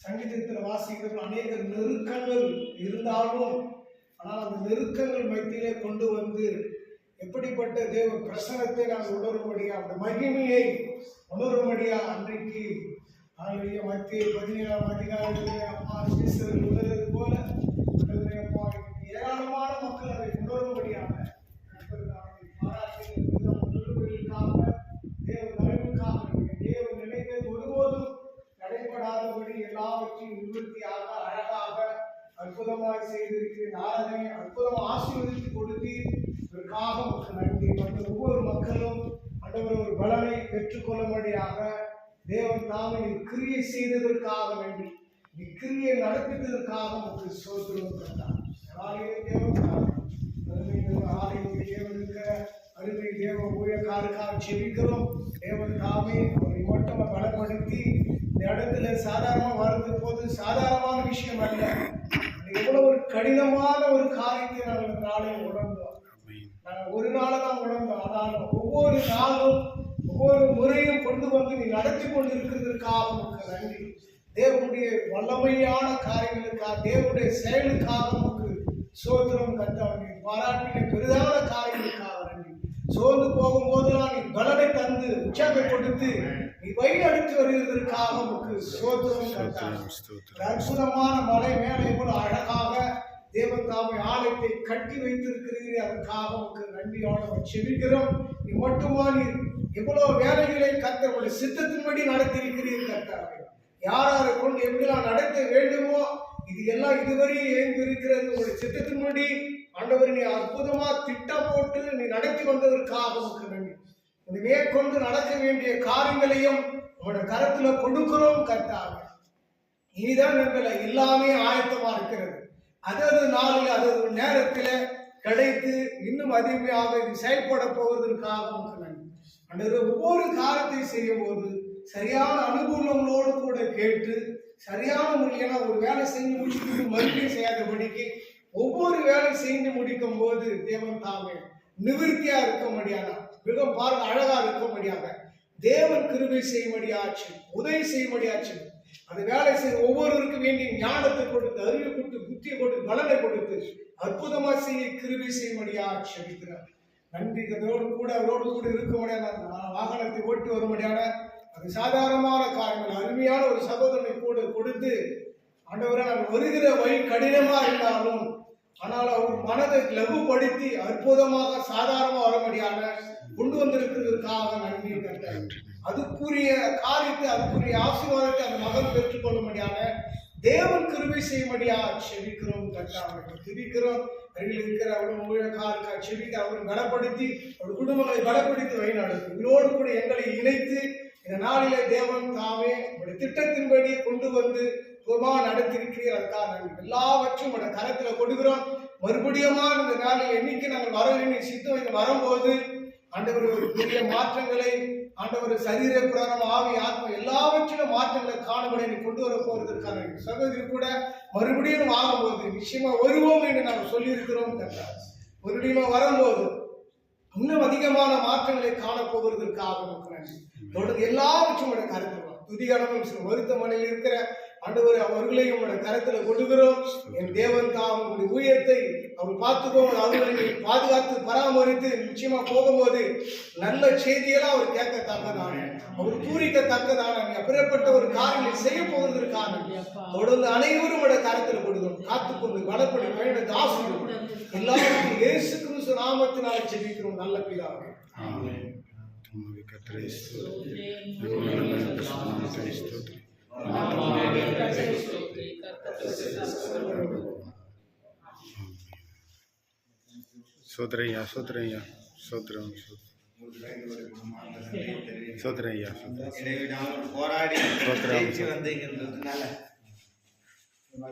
சங்கீதத்தில் வாசிக்கிற அநேக நெருக்கங்கள் இருந்தாலும், ஆனால் அந்த நெருக்கங்கள் மத்தியிலே கொண்டு வந்து எப்படிப்பட்ட தேவ பிரசனத்தை நாங்கள் உணரும்படியா, அந்த மகிமையை உணரும்படியா அன்றைக்கு மத்திய 17ஆம் அதிகாரத்திலே அப்பா சீசர்கள் உணர்வது போல அப்பா ஏராளமான மக்கள் அதை உணரும்படியாக தேவ நலனுக்காக தேவ நினைத்தது ஒருபோதும் நடைபெறாதபடி எல்லாவற்றையும் நிவர்த்தியாக அழகாக அற்புதமாய் செய்திருக்கிறேன். ஆராதனை அற்புதமாக ஆசீர்வதித்து கொடுத்து இதற்காக மக்கள் நன்றி. மற்ற ஒவ்வொரு மக்களும் ஆண்டவர் ஒரு பலனை பெற்றுக்கொள்ளும்படியாக தேவன் தாமே கிரியை செய்ததற்காக வேண்டி கிரியை நடப்பித்ததற்காக மக்கள் சோதரம் கண்டார். தேவனுக்கு அருமை தேவ ஊழியக்காருக்காக செபிக்கிறோம். தேவன் தாமே அவரை மட்டும் பலப்படுத்தி இந்த இடத்துல சாதாரணமாக வருது போது சாதாரணமான விஷயம் அல்ல. எவ்வளவு ஒரு கடினமான ஒரு காரியத்தை நாங்கள் இந்த நாளில் உணர்ந்தோம். நாங்கள் ஒரு நாளை தான் உணர்ந்தோம். ஆனாலும் ஒவ்வொரு நாளும் ஒவ்வொரு முறையும் கொண்டு வந்து நீ நடத்தி கொண்டு இருக்கிறதற்காக உங்களுக்கு நன்றி. தேவனுடைய வல்லமையான காரியங்களுக்காக தேவனுடைய செயலுக்காக உங்களுக்கு சோதரம் கத்தாவுடைய பாராட்டின பெரிதான காரியங்களுக்காக நன்றி. சோர்ந்து போகும்போதெல்லாம் நீ பலனை தந்து உற்சாகத்தை கொடுத்து நீ வழி அடித்து வருவதற்காக உங்களுக்கு சோதரம் கத்தாங்க. அற்புதமான மலை மேலே போல அழகாக தேவன் தாமே ஆலயத்தை கட்டி வைத்திருக்கிறீர்கள். அதற்காக உங்களுக்கு நன்றியோடு செபிக்கிறோம். நீ மட்டுமா நீ எவ்வளவு வேலைகளை கர்த்தருடைய சித்தத்தின்படி நடத்தியிருக்கிறீர்கள். கர்த்தர் யாரை கொண்டு எப்படிலாம் நடத்த வேண்டுமோ இது எல்லாம் இதுவரை எழுந்திருக்கிறது. உங்களுடைய சித்தத்தின்படி ஆண்டவர் நீ அற்புதமா திட்டம் போட்டு நீ நடத்தி வந்ததற்காக உங்களுக்கு நன்றி. இந்த மேற்கொண்டு நடக்க வேண்டிய காரியங்களையும் உங்களுடைய கரத்துல கொடுக்கிறோம். கர்த்தாவே இனிதான் எங்களை எல்லாமே ஆயத்தமா இருக்கிறது. அதாவது நாளில் அதாவது நேரத்தில் கிடைத்து இன்னும் அதிகமாக இது செயல்பட போவதற்காக உங்களுக்கு நன்றி. ஆண்டவர் ஒவ்வொரு காரியத்தை செய்யும் போது சரியான அனுகூலங்களோடு கூட கேட்டு சரியான முறையான ஒரு வேலை செஞ்சு முடிச்சுட்டு மறுபடியும் செய்யாதபடிக்கு ஒவ்வொரு வேலை செஞ்சு முடிக்கும் போது தேவன் தாமே நிவர்த்தியா இருக்க முடியாத மிகவும் பார்க்க அழகா இருக்க முடியாத தேவன் கிருபை செய்யும்படியாச்சு, உதவி செய்யும்படியாச்சு. அந்த வேலை செய்ய ஒவ்வொருவருக்கும் வேண்டிய ஞானத்தை கொடுத்து அறிவை கொடுத்து புத்தியை கொடுத்து பலனை கொடுத்து அற்புதமா செய்ய கிருபை செய்யும்படியாச்சு இருக்கிறார். நன்றி. அதோடு கூட அவரோடு கூட இருக்க முடியாத வாகனத்தை ஓட்டி வர முடியாத அது சாதாரணமான காரியங்கள் அருமையான ஒரு சகோதரனை கூட கொடுத்து ஆண்டவரை நான் வருகிற வழி கடினமா இருந்தாலும் ஆனால் அவர் மனதை லகுப்படுத்தி அற்புதமாக சாதாரணமாக வர முடியாத கொண்டு வந்திருக்கிறதுக்காக நன்றி கட்டார். அதுக்குரிய காரியத்தை அதுக்குரிய ஆசீர்வாதத்தை அந்த மகன் பெற்றுக்கொள்ள முடியாத தேவன் கிருபை செய்யும்படியா செபிக்கிறோம். கட்டாக செபிக்கிறோம். அருகில் இருக்கிற அவரும் ஊழியக்காருக்கா செபிக்க அவரும் பலப்படுத்தி அவர் குடும்பங்களை பலப்படுத்தி வழிநடத்தும். இவரோடு கூட எங்களை இணைத்து இந்த நாளிலே தேவன் தாமே உடைய திட்டத்தின்படி கொண்டு வந்து நடத்திருக்கிறீர்கள். அதுக்காக நாங்கள் எல்லாவற்றும் உடைய கரத்துல கொடுக்கிறோம். மறுபடியும் இந்த நாளில் எண்ணிக்கை நாங்கள் வர வேண்டிய சித்தம் வரும்போது ஆண்டவர் ஒரு பெரிய மாற்றங்களை ஆண்டவர் சரீர புராணம் ஆவி ஆத்மா எல்லாவற்றிலும் மாற்றங்களை காணும்படி கொண்டு வர போவதற்கான சகோதரி கூட மறுபடியும் வாங்கும்போது நிச்சயமா வருவோம் என்று நாங்கள் சொல்லி இருக்கிறோம். மறுபடியும் வரும்போது இன்னும் அதிகமான மாற்றங்களை காணப்போவதற்காக தொடர்ந்து எல்லாவற்றும் கருத்து துதிகரமும் மருத்துவமனையில் இருக்கிற ஆண்டவர் அவர்களையும் உங்களுடைய கரத்துல கொடுக்கிறோம். என் தேவன் தாம் உங்களுடைய ஊழியத்தை அவர் பார்த்துக்கோங்க. அவர்களை பாதுகாத்து பராமரித்து நிச்சயமா போகும்போது நல்ல செய்தியெல்லாம் அவர் கேட்கத்தக்கதான அவர் பூரிக்கத்தக்கதான அப்படிப்பட்ட ஒரு காரியங்களை செய்ய போவதற்கான தொடர்ந்து அனைவரும் உடைய கரத்துல கொடுக்கிறோம். காத்துக்கொண்டு வளப்படி பயணத்தை ஆசிரியர் எல்லாருக்கும் இயேசு கிறிஸ்து நாமத்தினால ஜெபிக்கிறோம் நல்ல பிதாவே. சோதரையா சோதரையா சோதரம் சோதரையா போராடி வந்தீங்கன்றதுனால